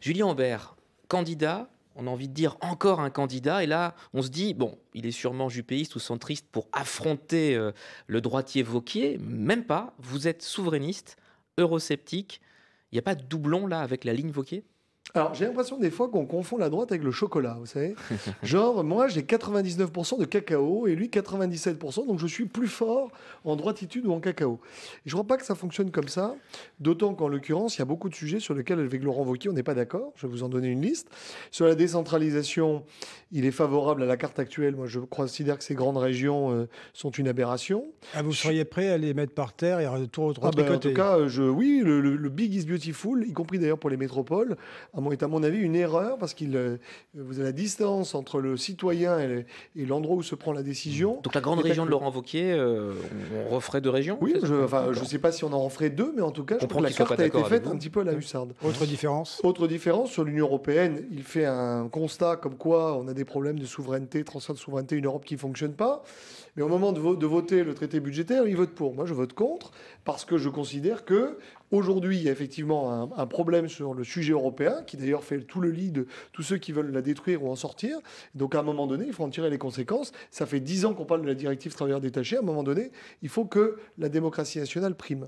Julien Aubert, candidat, on a envie de dire encore un candidat, et là, on se dit, bon, il est sûrement jupéiste ou centriste pour affronter le droitier Wauquiez, même pas, vous êtes souverainiste, eurosceptique, il n'y a pas de doublon là avec la ligne Wauquiez? Alors, j'ai l'impression des fois qu'on confond la droite avec le chocolat, vous savez. Genre, moi, j'ai 99% de cacao et lui 97%, donc je suis plus fort en droititude ou en cacao. Et je crois pas que ça fonctionne comme ça, d'autant qu'en l'occurrence, il y a beaucoup de sujets sur lesquels, avec Laurent Wauquiez, on n'est pas d'accord. Je vais vous en donner une liste. Sur la décentralisation, il est favorable à la carte actuelle. Moi, je considère que ces grandes régions sont une aberration. Ah, vous seriez prêt à les mettre par terre et à tout Ah ben, en tout retricoter? cas, oui, le big is beautiful, y compris d'ailleurs pour les métropoles, est à mon avis une erreur parce vous avez la distance entre le citoyen et l'endroit où se prend la décision. Donc la grande région de Laurent Wauquiez, on referait deux régions? Oui, c'est ça? je sais pas si on en ferait deux, mais en tout cas, je On trouve que la qu'il soit carte pas a été d'accord avec faite vous. un petit peu à la hussarde. Autre différence? Autre différence, sur l'Union européenne, il fait un constat comme quoi on a des problèmes de souveraineté, transfert de souveraineté, une Europe qui ne fonctionne pas. Mais au moment de voter le traité budgétaire, il vote pour. Moi, je vote contre parce que je considère que aujourd'hui, il y a effectivement un problème sur le sujet européen, qui d'ailleurs fait tout le lit de tous ceux qui veulent la détruire ou en sortir. Donc à un moment donné, il faut en tirer les conséquences. Ça fait 10 ans qu'on parle de la directive travailleurs détachés. À un moment donné, il faut que la démocratie nationale prime.